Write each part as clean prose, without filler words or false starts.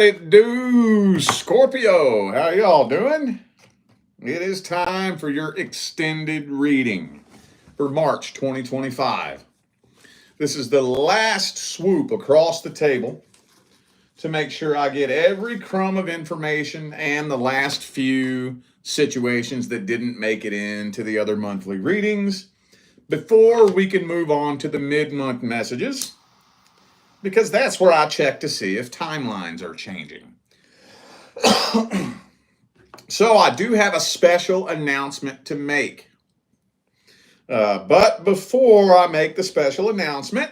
It do, Scorpio. How y'all doing? It is time for your extended reading for March 2025. This is the last swoop across the table to make sure I get every crumb of information and the last few situations that didn't make it into the other monthly readings before we can move on to the mid-month messages, because that's where I check to see if timelines are changing. So I do have a special announcement to make. But before I make the special announcement,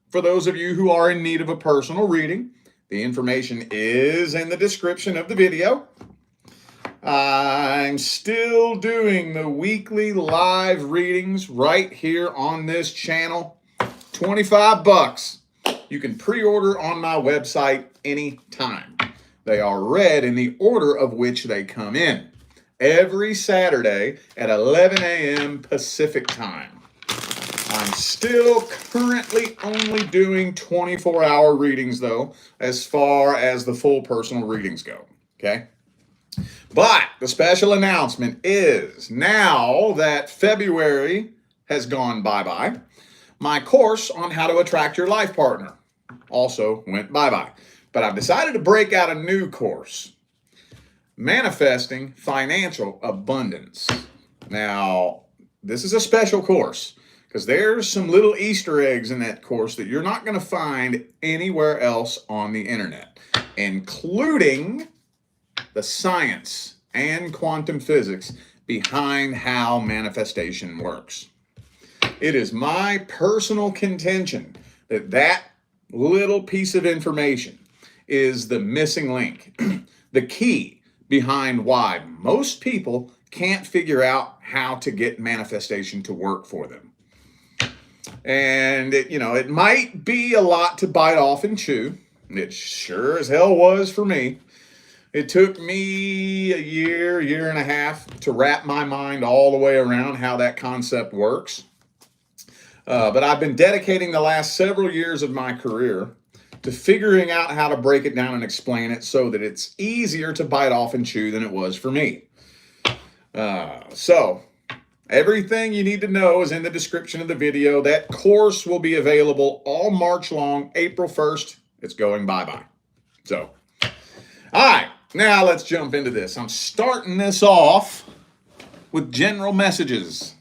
for those of you who are in need of a personal reading, the information is in the description of the video. I'm still doing the weekly live readings right here on this channel. $25. You can pre-order on my website anytime. They are read in the order of which they come in. Every Saturday at 11 a.m. Pacific time. I'm still currently only doing 24-hour readings, though, as far as the full personal readings go. Okay? But the special announcement is, now that February has gone bye-bye, my course on how to attract your life partner also went bye-bye. But I've decided to break out a new course, Manifesting Financial Abundance. Now, this is a special course because there's some little Easter eggs in that course that you're not going to find anywhere else on the internet, including the science and quantum physics behind how manifestation works. It is my personal contention that that little piece of information is the missing link, the key behind why most people can't figure out how to get manifestation to work for them. And it might be a lot to bite off and chew. It sure as hell was for me. It took me a year and a half to wrap my mind all the way around how that concept works. But I've been dedicating the last several years of my career to figuring out how to break it down and explain it so that it's easier to bite off and chew than it was for me. So everything you need to know is in the description of the video. That course will be available all March long. April 1st, it's going bye-bye. So, all right, now let's jump into this. I'm starting this off with general messages.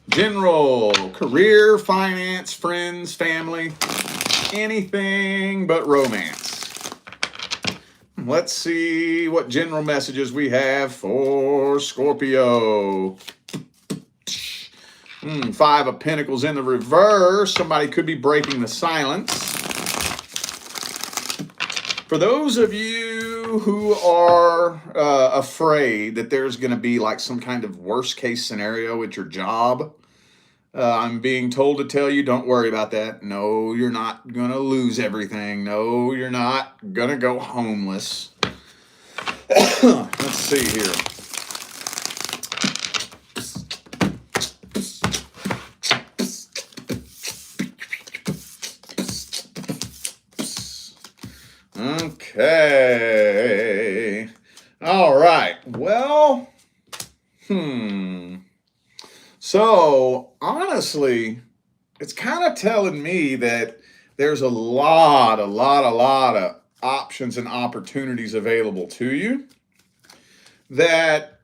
General, career, finance, friends, family, anything but romance. Let's see what general messages we have for Scorpio. Five of Pentacles in the reverse. Somebody could be breaking the silence. For those of you who are afraid that there's going to be like some kind of worst case scenario at your job, I'm being told to tell you, don't worry about that. No, you're not going to lose everything. No, you're not going to go homeless. Let's see here. Okay. All right. Well, So, honestly, it's kind of telling me that there's a lot of options and opportunities available to you that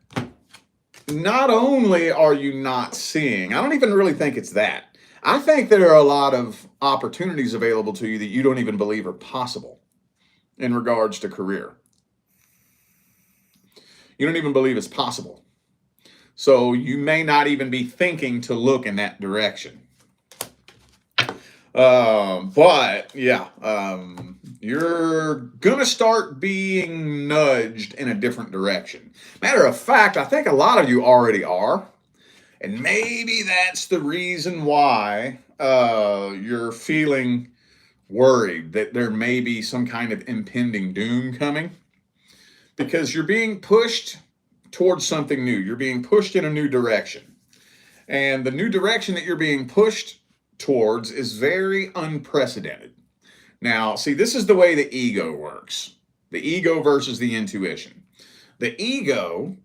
not only are you not seeing, I don't even really think it's that. I think there are a lot of opportunities available to you that you don't even believe are possible in regards to career. You don't even believe it's possible. So you may not even be thinking to look in that direction. But yeah, you're going to start being nudged in a different direction. Matter of fact, I think a lot of you already are. And maybe that's the reason why you're feeling worried that there may be some kind of impending doom coming. Because you're being pushed towards something new. You're being pushed in a new direction. And the new direction that you're being pushed towards is very unprecedented. Now, see, this is the way the ego works. The ego versus the intuition. The ego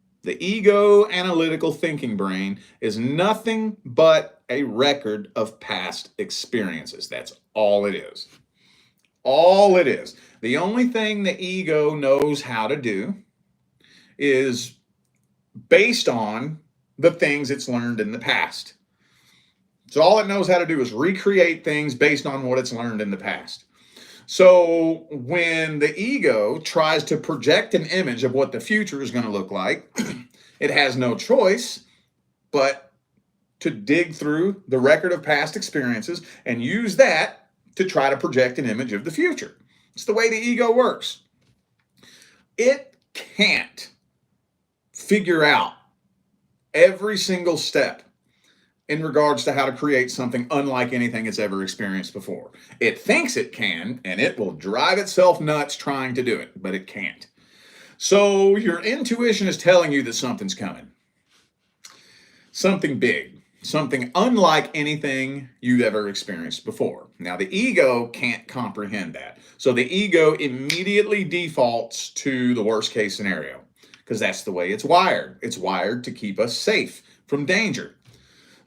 analytical thinking brain is nothing but a record of past experiences. That's all it is. All it is. The only thing the ego knows how to do is based on the things it's learned in the past. So all it knows how to do is recreate things based on what it's learned in the past. So when the ego tries to project an image of what the future is going to look like, it has no choice but to dig through the record of past experiences and use that to try to project an image of the future. It's the way the ego works. It can't figure out every single step in regards to how to create something unlike anything it's ever experienced before. It thinks it can, and it will drive itself nuts trying to do it, but it can't. So your intuition is telling you that something's coming. Something big, something unlike anything you've ever experienced before. Now, the ego can't comprehend that. So the ego immediately defaults to the worst case scenario because that's the way it's wired. It's wired to keep us safe from danger.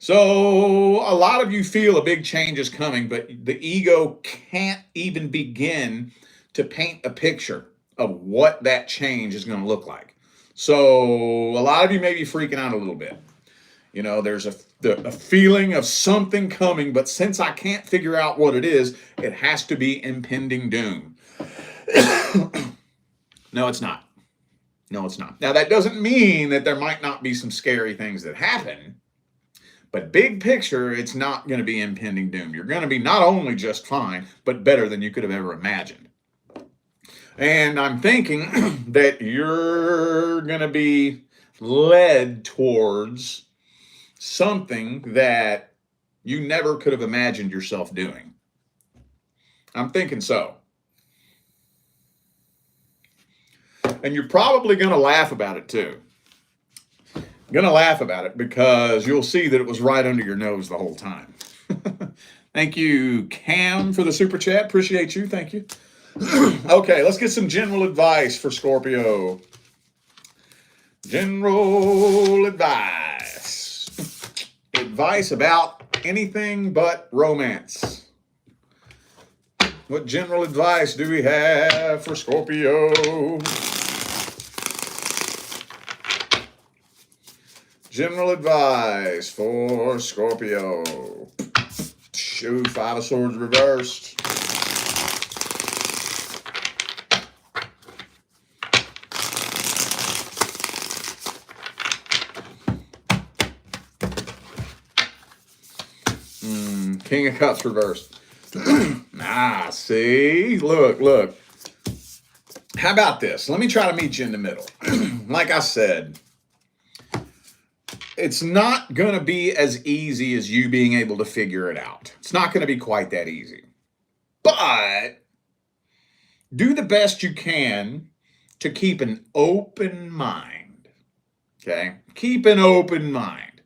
So a lot of you feel a big change is coming, but the ego can't even begin to paint a picture of what that change is going to look like. So a lot of you may be freaking out a little bit. You know, there's a feeling of something coming, but since I can't figure out what it is, it has to be impending doom. No, it's not. No, it's not. Now, that doesn't mean that there might not be some scary things that happen. But big picture, it's not going to be impending doom. You're going to be not only just fine, but better than you could have ever imagined. And I'm thinking that you're going to be led towards something that you never could have imagined yourself doing. I'm thinking so. And you're probably going to laugh about it too. Going to laugh about it because you'll see that it was right under your nose the whole time. Thank you, Cam, for the super chat. Appreciate you. Thank you. Okay, let's get some general advice for Scorpio. General advice. Advice about anything but romance. What general advice do we have for Scorpio? General advice for Scorpio. Shoot, Five of Swords reversed. King of Cups reversed. See? Look. How about this? Let me try to meet you in the middle. Like I said, it's not going to be as easy as you being able to figure it out. It's not going to be quite that easy. But do the best you can to keep an open mind. Okay? Keep an open mind.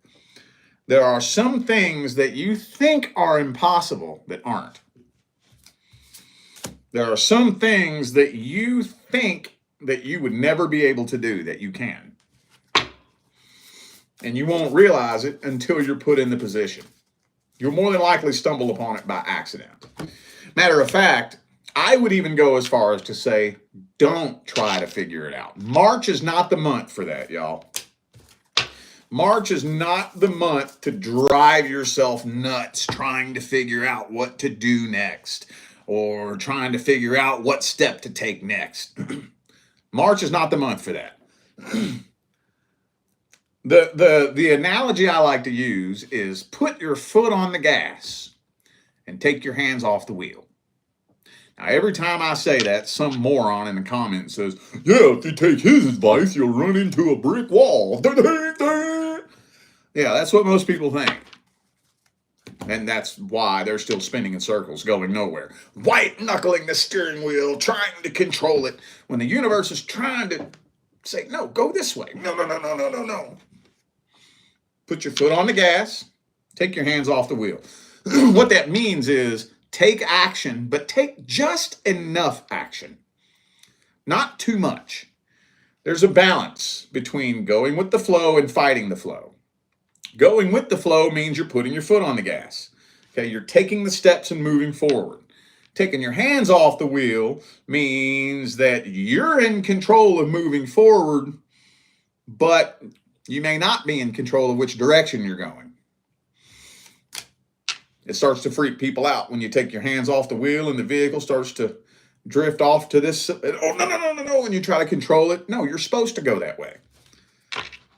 There are some things that you think are impossible that aren't. There are some things that you think that you would never be able to do that you can. And you won't realize it until you're put in the position. You'll more than likely stumble upon it by accident. Matter of fact, I would even go as far as to say, don't try to figure it out. March is not the month for that, y'all. March is not the month to drive yourself nuts trying to figure out what to do next or trying to figure out what step to take next. March is not the month for that. The analogy I like to use is put your foot on the gas and take your hands off the wheel. Now, every time I say that, some moron in the comments says, yeah, if you take his advice, you'll run into a brick wall. Yeah, that's what most people think. And that's why they're still spinning in circles, going nowhere. White-knuckling the steering wheel, trying to control it, when the universe is trying to say, no, go this way. No. Put your foot on the gas, take your hands off the wheel. What that means is take action, but take just enough action not too much. There's a balance between going with the flow and fighting the flow. Going with the flow means you're putting your foot on the gas. Okay, you're taking the steps and moving forward. Taking your hands off the wheel means that you're in control of moving forward, but you may not be in control of which direction you're going. It starts to freak people out when you take your hands off the wheel and the vehicle starts to drift off to this. Oh, no, and you try to control it. No, you're supposed to go that way.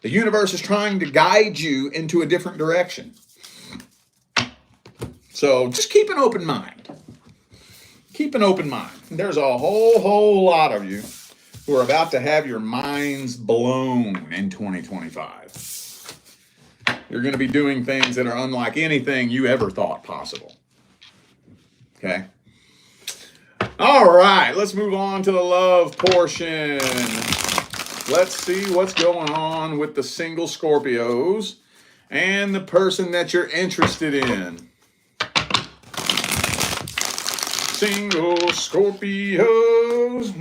The universe is trying to guide you into a different direction. So just keep an open mind. Keep an open mind. There's a whole lot of you who are about to have your minds blown in 2025. You're going to be doing things that are unlike anything you ever thought possible. Okay? All right, let's move on to the love portion. Let's see what's going on with the single Scorpios and the person that you're interested in. Single Scorpios.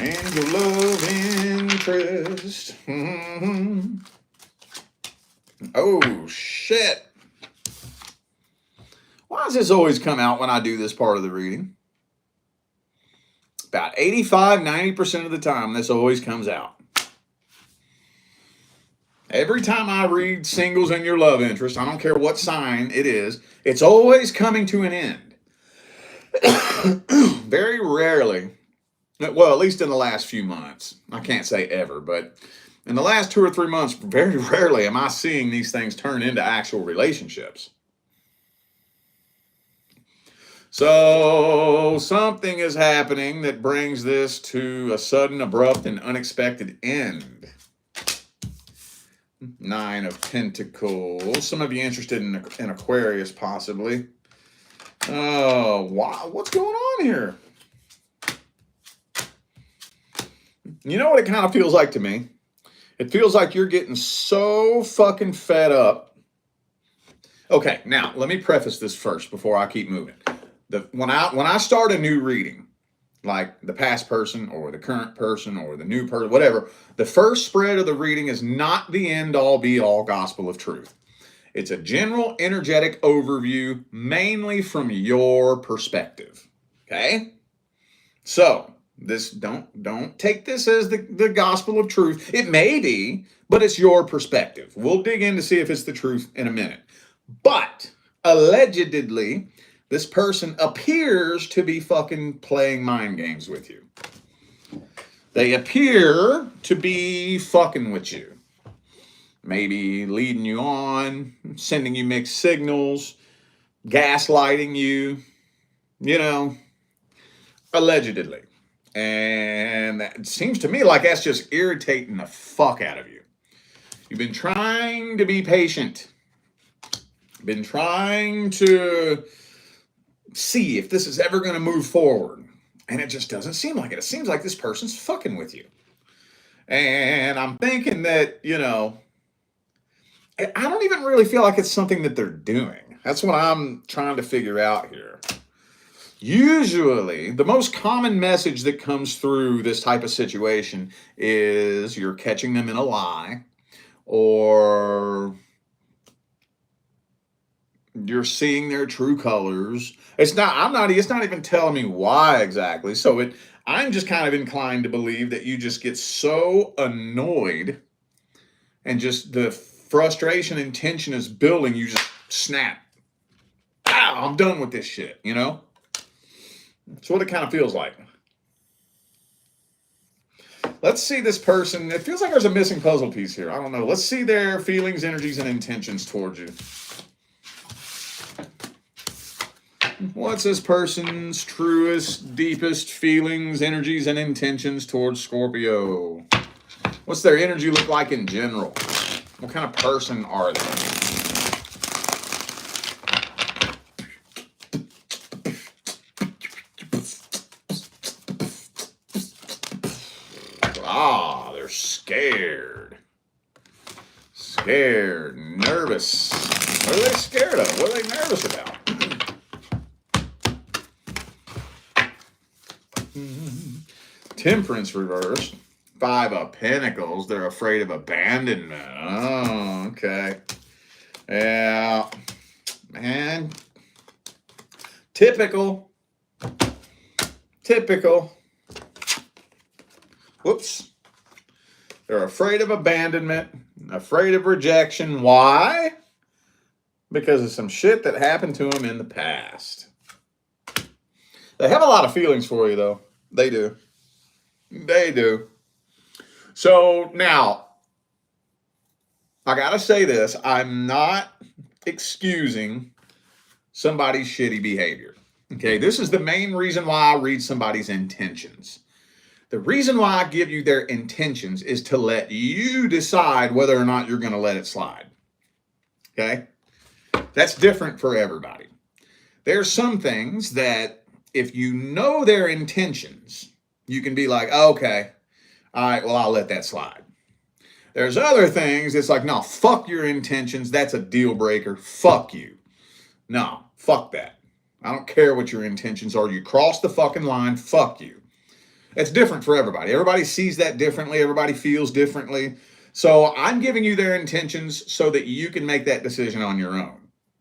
And your love interest. Oh, shit. Why does this always come out when I do this part of the reading? About 85-90% of the time, this always comes out. Every time I read singles and your love interest, I don't care what sign it is, it's always coming to an end. Very rarely, well, at least in the last few months, I can't say ever, but in the last 2 or 3 months, very rarely am I seeing these things turn into actual relationships. So something is happening that brings this to a sudden, abrupt, and unexpected end. 9 of Pentacles. Some of you interested in Aquarius, possibly. Oh, wow. What's going on here? You know what it kind of feels like to me? It feels like you're getting so fucking fed up. Okay, now, let me preface this first before I keep moving. When I start a new reading, like the past person or the current person or the new person, whatever, the first spread of the reading is not the end-all be-all gospel of truth. It's a general energetic overview, mainly from your perspective. Okay? So, don't take this as the gospel of truth. It may be, but it's your perspective. We'll dig in to see if it's the truth in a minute. But, allegedly, this person appears to be fucking playing mind games with you. They appear to be fucking with you. Maybe leading you on, sending you mixed signals, gaslighting you, allegedly. And it seems to me like that's just irritating the fuck out of you. You've been trying to be patient. Been trying to see if this is ever going to move forward. And it just doesn't seem like it. It seems like this person's fucking with you. And I'm thinking that, I don't even really feel like it's something that they're doing. That's what I'm trying to figure out here. Usually, the most common message that comes through this type of situation is you're catching them in a lie, or you're seeing their true colors. It's not even telling me why exactly. So I'm just kind of inclined to believe that you just get so annoyed and just the frustration and tension is building, you just snap. Ow, I'm done with this shit, That's what it kind of feels like. Let's see this person. It feels like there's a missing puzzle piece here. I don't know. Let's see their feelings, energies, and intentions towards you. What's this person's truest, deepest feelings, energies, and intentions towards Scorpio? What's their energy look like in general? What kind of person are they? Ah, they're scared. Scared, nervous. What are they scared of? What are they nervous about? Temperance reversed. 5 of Pentacles. They're afraid of abandonment. Oh, okay. Yeah. Man. Typical. Whoops. They're afraid of abandonment, afraid of rejection. Why? Because of some shit that happened to them in the past. They have a lot of feelings for you, though. They do. They do. So now, I got to say this. I'm not excusing somebody's shitty behavior. Okay, this is the main reason why I read somebody's intentions. The reason why I give you their intentions is to let you decide whether or not you're going to let it slide. Okay? That's different for everybody. There's some things that if you know their intentions, you can be like, okay, all right, well, I'll let that slide. There's other things, it's like, no, fuck your intentions. That's a deal breaker. Fuck you. No, fuck that. I don't care what your intentions are. You cross the fucking line, fuck you. It's different for everybody. Everybody sees that differently. Everybody feels differently. So I'm giving you their intentions so that you can make that decision on your own.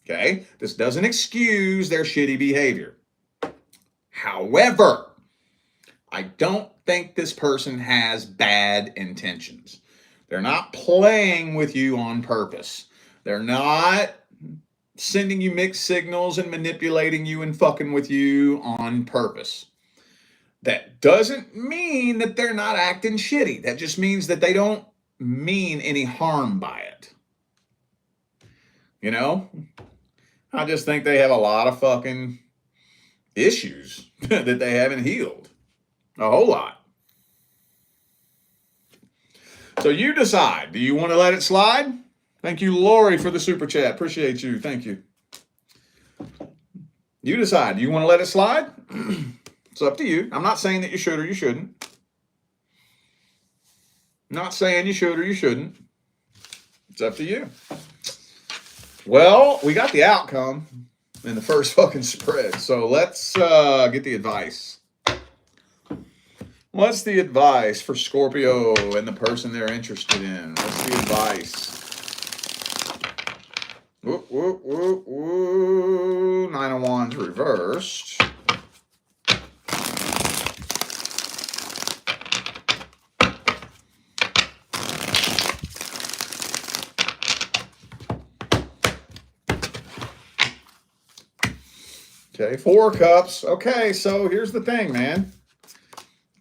Okay? This doesn't excuse their shitty behavior. However, I don't think this person has bad intentions. They're not playing with you on purpose. They're not sending you mixed signals and manipulating you and fucking with you on purpose. That doesn't mean that they're not acting shitty. That just means that they don't mean any harm by it. You know? I just think they have a lot of fucking issues that they haven't healed. A whole lot. So you decide. Do you want to let it slide? Thank you, Lori, for the super chat. Appreciate you. Thank you. You decide. Do you want to let it slide? It's up to you. I'm not saying that you should or you shouldn't. I'm not saying you should or you shouldn't. It's up to you. Well, we got the outcome in the first fucking spread. So let's get the advice. What's the advice for Scorpio and the person they're interested in? What's the advice? Woo, woo, woo, woo. 9 of Wands reversed. Okay, 4 cups. Okay, so here's the thing, man.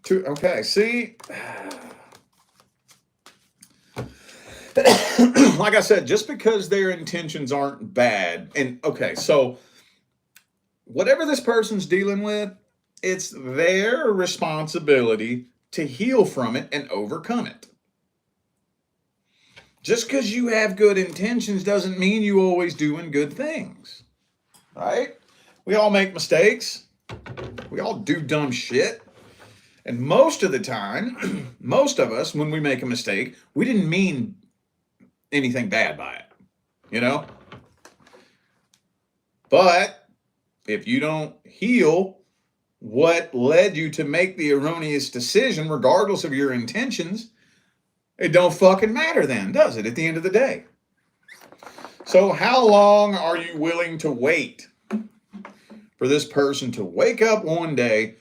Okay, see? Like I said, just because their intentions aren't bad, and okay, so whatever this person's dealing with, it's their responsibility to heal from it and overcome it. Just because you have good intentions doesn't mean you always doing good things, right? We all make mistakes. We all do dumb shit. And most of the time, most of us, when we make a mistake, we didn't mean anything bad by it, you know? But if you don't heal what led you to make the erroneous decision, regardless of your intentions, it don't fucking matter then, does it, at the end of the day? So how long are you willing to wait for this person to wake up one day,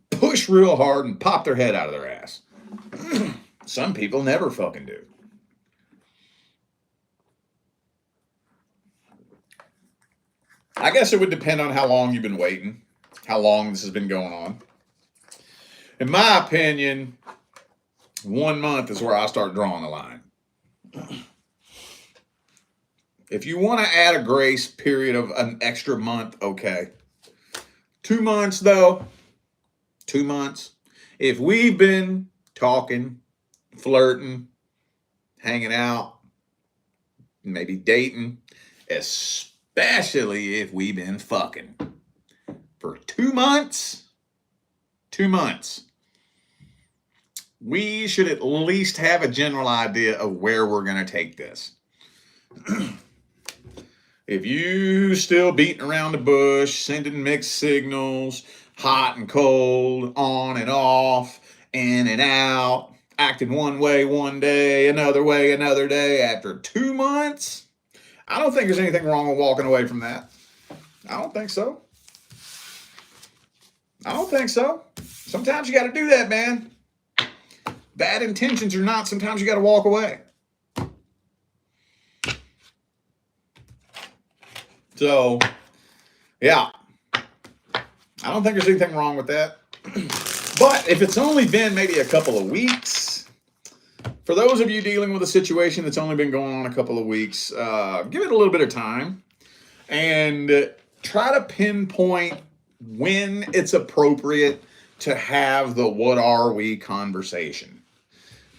push real hard, and pop their head out of their ass? Some people never fucking do. I guess it would depend on how long you've been waiting, how long this has been going on. In my opinion, 1 month is where I start drawing the line. If you want to add a grace period of an extra month, okay. 2 months, though, 2 months. If we've been talking, flirting, hanging out, maybe dating, especially if we've been fucking for 2 months, 2 months, we should at least have a general idea of where we're going to take this. If you still beating around the bush, sending mixed signals, hot and cold, on and off, in and out, acting one way one day, another way another day. After 2 months, I don't think there's anything wrong with walking away from that. I don't think so. I don't think so. Sometimes you got to do that, man. Bad intentions or not, sometimes you got to walk away. So, yeah, I don't think there's anything wrong with that. But if it's only been maybe a couple of weeks, for those of you dealing with a situation that's only been going on a couple of weeks, give it a little bit of time and try to pinpoint when it's appropriate to have the what are we conversation.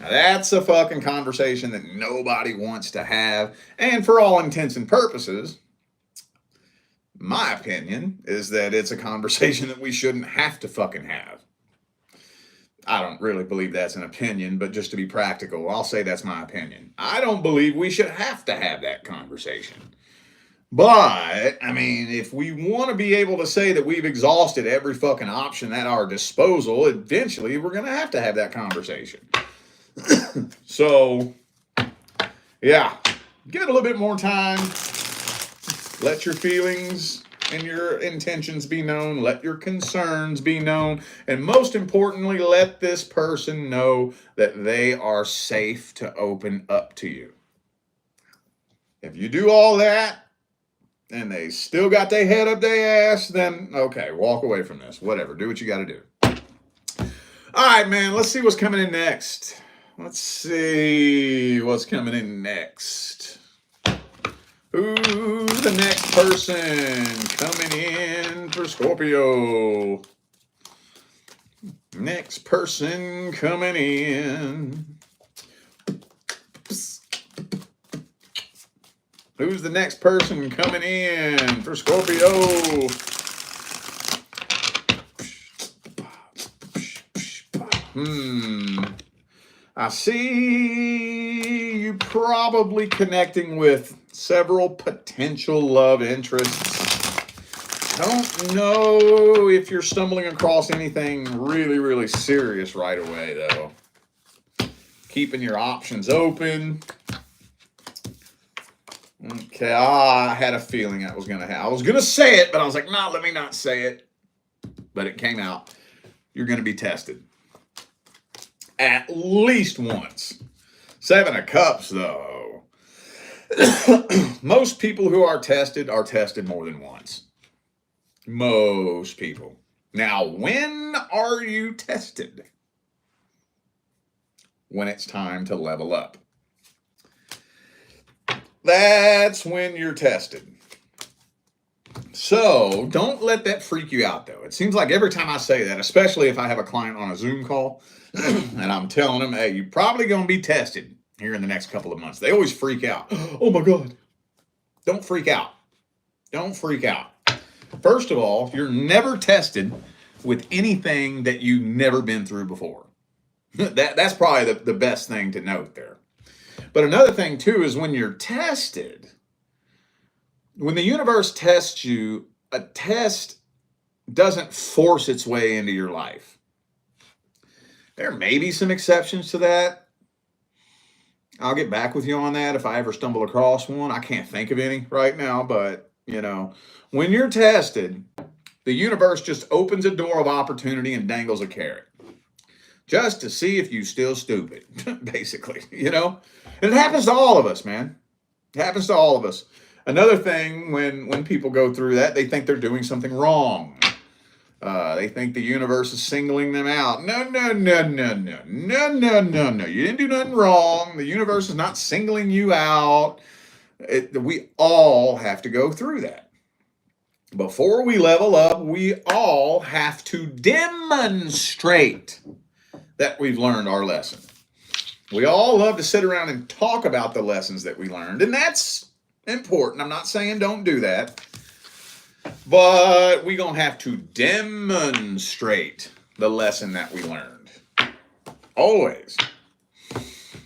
Now, that's a fucking conversation that nobody wants to have. And for all intents and purposes, my opinion is that it's a conversation that we shouldn't have to fucking have. I don't really believe that's an opinion, but just to be practical, I'll say that's my opinion. I don't believe we should have to have that conversation. But, I mean, if we want to be able to say that we've exhausted every fucking option at our disposal, eventually we're going to have that conversation. So, yeah, give it a little bit more time. Let your feelings and your intentions be known. Let your concerns be known. And most importantly, let this person know that they are safe to open up to you. If you do all that and they still got their head up their ass, then okay, walk away from this. Whatever. Do what you got to do. All right, man. Let's see what's coming in next. Let's see what's coming in next. Who's the next person coming in for Scorpio? Next person coming in. Who's the next person coming in for Scorpio? I see you probably connecting with several potential love interests. Don't know if you're stumbling across anything really, really serious right away, though. Keeping your options open. Okay, I had a feeling I was going to have. I was going to say it, but I was like, no, let me not say it. But it came out. You're going to be tested. At least once. 7 of Cups, though. Most people who are tested more than once. Most people. Now, when are you tested? When it's time to level up. That's when you're tested. So, don't let that freak you out, though. It seems like every time I say that, especially if I have a client on a Zoom call, and I'm telling them, hey, you're probably going to be tested here in the next couple of months. They always freak out. Oh, my God. Don't freak out. Don't freak out. First of all, you're never tested with anything that you've never been through before. That's probably the best thing to note there. But another thing, too, is when you're tested, when the universe tests you, a test doesn't force its way into your life. There may be some exceptions to that. I'll get back with you on that if I ever stumble across one. I can't think of any right now, but, when you're tested, the universe just opens a door of opportunity and dangles a carrot. Just to see if you still stupid, basically, And it happens to all of us, man. It happens to all of us. Another thing, when people go through that, they think they're doing something wrong. They think the universe is singling them out. No. You didn't do nothing wrong. The universe is not singling you out. We all have to go through that. Before we level up, we all have to demonstrate that we've learned our lesson. We all love to sit around and talk about the lessons that we learned, and that's important. I'm not saying don't do that. But we're going to have to demonstrate the lesson that we learned. Always.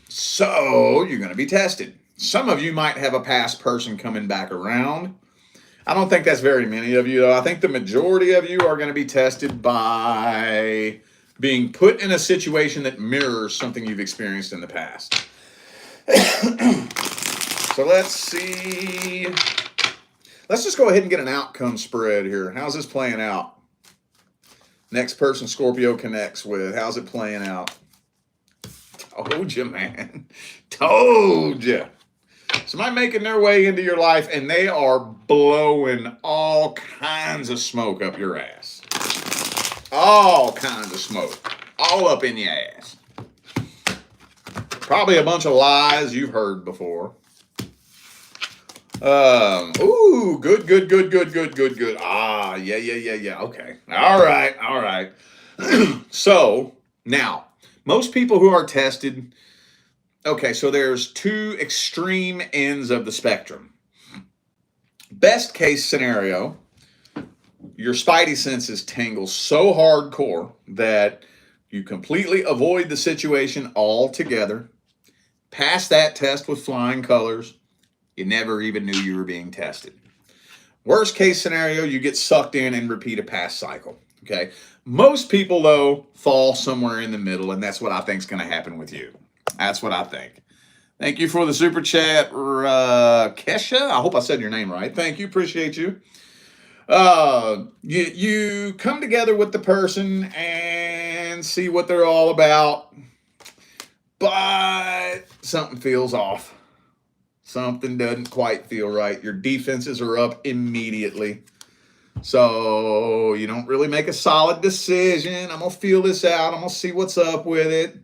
So, you're going to be tested. Some of you might have a past person coming back around. I don't think that's very many of you, though. I think the majority of you are going to be tested by being put in a situation that mirrors something you've experienced in the past. So let's see. Let's just go ahead and get an outcome spread here. How's this playing out? Next person Scorpio connects with. How's it playing out? Told you, man. Told you. Somebody making their way into your life and they are blowing all kinds of smoke up your ass. All kinds of smoke. All up in your ass. Probably a bunch of lies you've heard before. Ooh, good. Ah, yeah. Okay. All right. So, now, most people who are tested, okay, so there's two extreme ends of the spectrum. Best case scenario, your spidey senses tingle so hardcore that you completely avoid the situation altogether, pass that test with flying colors, you never even knew you were being tested. Worst case scenario, you get sucked in and repeat a past cycle. Okay. Most people, though, fall somewhere in the middle, and that's what I think is going to happen with you. That's what I think. Thank you for the super chat, Kesha. I hope I said your name right. Thank you. Appreciate you. You come together with the person and see what they're all about, but something feels off. Something doesn't quite feel right. Your defenses are up immediately. So you don't really make a solid decision. I'm going to feel this out. I'm going to see what's up with it.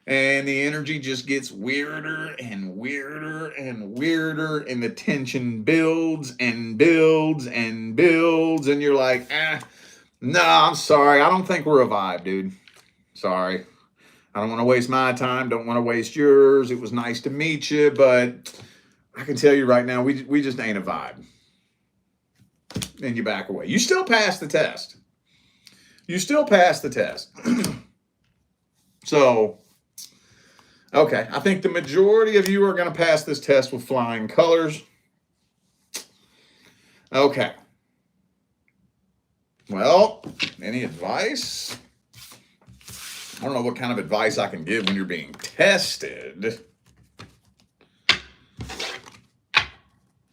And the energy just gets weirder and weirder and weirder. And the tension builds and builds and builds. And you're like, no, I'm sorry. I don't think we're a vibe, dude. Sorry. I don't want to waste my time. Don't want to waste yours. It was nice to meet you, but I can tell you right now, we just ain't a vibe. And you back away. You still pass the test. So, okay, I think the majority of you are going to pass this test with flying colors. Okay. Well, any advice? I don't know what kind of advice I can give when you're being tested.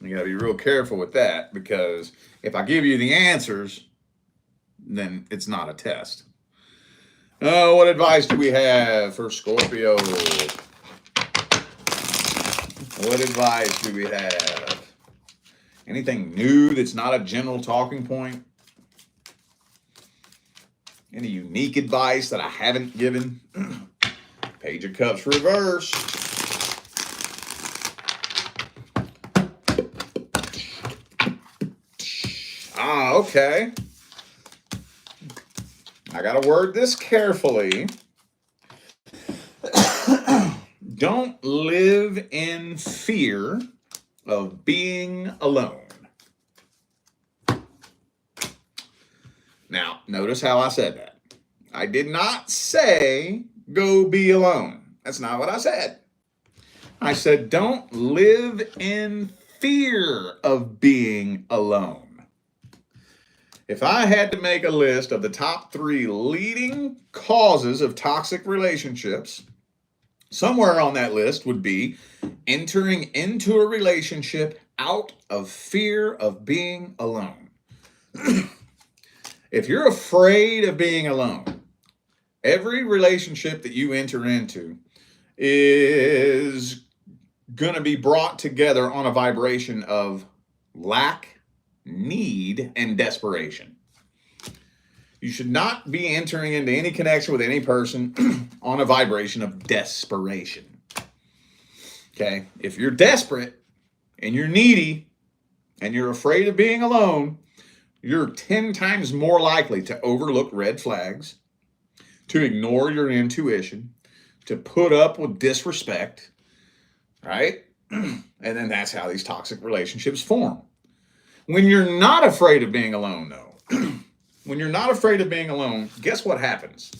You got to be real careful with that, because if I give you the answers, then it's not a test. What advice do we have for Scorpio? What advice do we have? Anything new that's not a general talking point? Any unique advice that I haven't given? Page of Cups reverse. Okay. I got to word this carefully. Don't live in fear of being alone. Now, notice how I said that. I did not say go be alone. That's not what I said. I said don't live in fear of being alone. If I had to make a list of the top 3 leading causes of toxic relationships, somewhere on that list would be entering into a relationship out of fear of being alone. If you're afraid of being alone, every relationship that you enter into is going to be brought together on a vibration of lack, need, and desperation. You should not be entering into any connection with any person on a vibration of desperation. Okay? If you're desperate and you're needy and you're afraid of being alone, you're 10 times more likely to overlook red flags, to ignore your intuition, to put up with disrespect, right? And then that's how these toxic relationships form. When you're not afraid of being alone, though, when you're not afraid of being alone, guess what happens?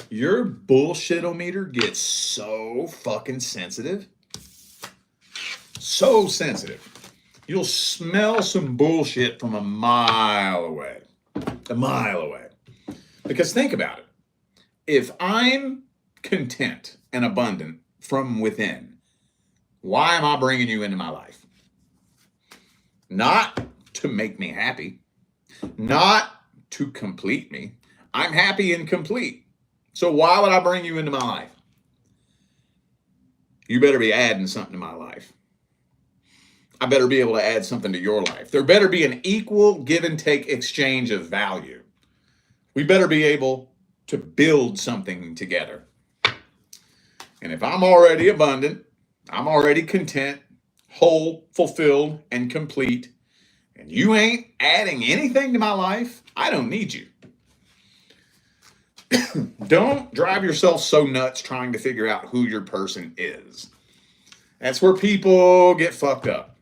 Your bullshit-o-meter gets so fucking sensitive. So sensitive. You'll smell some bullshit from a mile away. A mile away. Because think about it. If I'm content and abundant from within, why am I bringing you into my life? Not to make me happy. Not to complete me. I'm happy and complete. So why would I bring you into my life? You better be adding something to my life. I better be able to add something to your life. There better be an equal give and take exchange of value. We better be able to build something together. And if I'm already abundant, I'm already content, whole, fulfilled, and complete, and you ain't adding anything to my life, I don't need you. Don't drive yourself so nuts trying to figure out who your person is. That's where people get fucked up.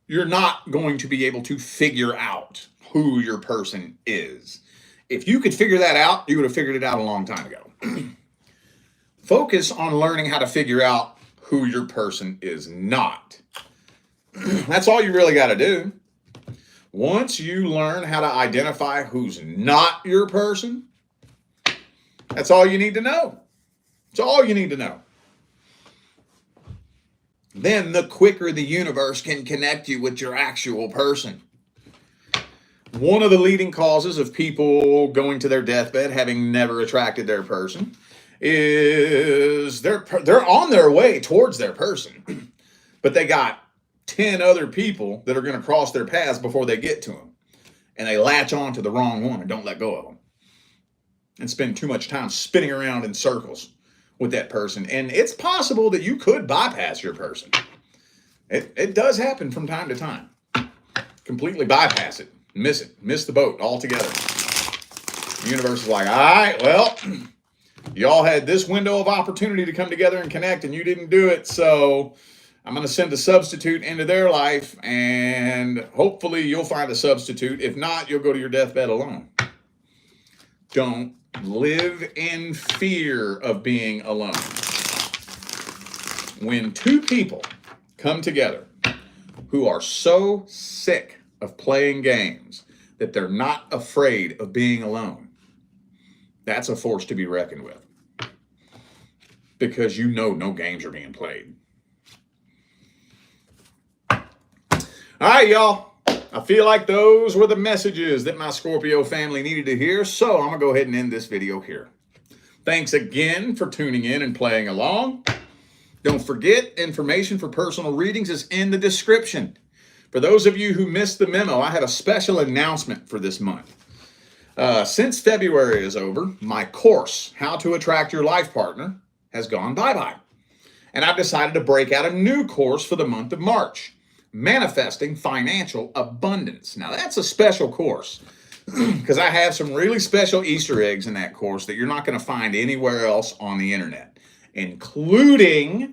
You're not going to be able to figure out who your person is. If you could figure that out, you would have figured it out a long time ago. Focus on learning how to figure out who your person is not. That's all you really got to do. Once you learn how to identify who's not your person, that's all you need to know. It's all you need to know. Then the quicker the universe can connect you with your actual person. One of the leading causes of people going to their deathbed having never attracted their person is they're on their way towards their person, but they got 10 other people that are going to cross their paths before they get to them, and they latch on to the wrong one and don't let go of them and spend too much time spinning around in circles with that person. And it's possible that you could bypass your person. It does happen from time to time. Completely bypass it, miss the boat altogether. The universe is like, all right, well, y'all had this window of opportunity to come together and connect, and you didn't do it, so I'm going to send a substitute into their life, and hopefully you'll find a substitute. If not, you'll go to your deathbed alone. Don't live in fear of being alone. When two people come together who are so sick of playing games that they're not afraid of being alone, that's a force to be reckoned with. Because you know no games are being played. All right, y'all. I feel like those were the messages that my Scorpio family needed to hear, so I'm going to go ahead and end this video here. Thanks again for tuning in and playing along. Don't forget, information for personal readings is in the description. For those of you who missed the memo, I have a special announcement for this month. Since February is over, my course, How to Attract Your Life Partner, has gone bye-bye. And I've decided to break out a new course for the month of March, Manifesting Financial Abundance. Now, that's a special course because I have some really special Easter eggs in that course that you're not going to find anywhere else on the internet, including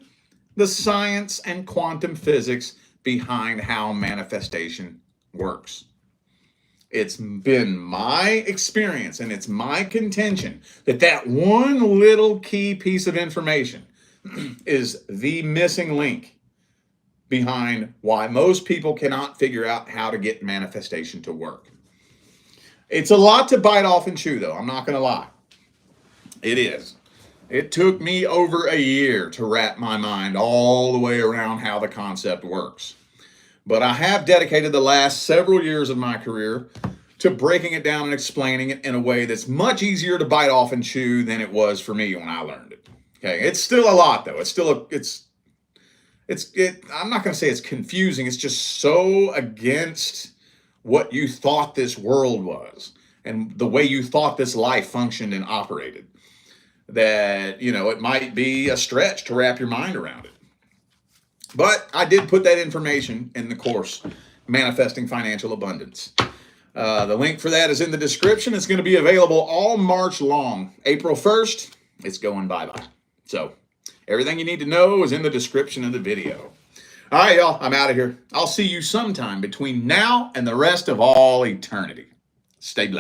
the science and quantum physics behind how manifestation works. It's been my experience and it's my contention that that one little key piece of information is the missing link behind why most people cannot figure out how to get manifestation to work. It's a lot to bite off and chew, though. I'm not going to lie. It is. It took me over a year to wrap my mind all the way around how the concept works. But I have dedicated the last several years of my career to breaking it down and explaining it in a way that's much easier to bite off and chew than it was for me when I learned it. Okay, it's still a lot, though. I'm not going to say it's confusing. It's just so against what you thought this world was and the way you thought this life functioned and operated that, it might be a stretch to wrap your mind around it. But I did put that information in the course, Manifesting Financial Abundance. The link for that is in the description. It's going to be available all March long. April 1st, it's going bye-bye. So everything you need to know is in the description of the video. All right, y'all, I'm out of here. I'll see you sometime between now and the rest of all eternity. Stay blessed.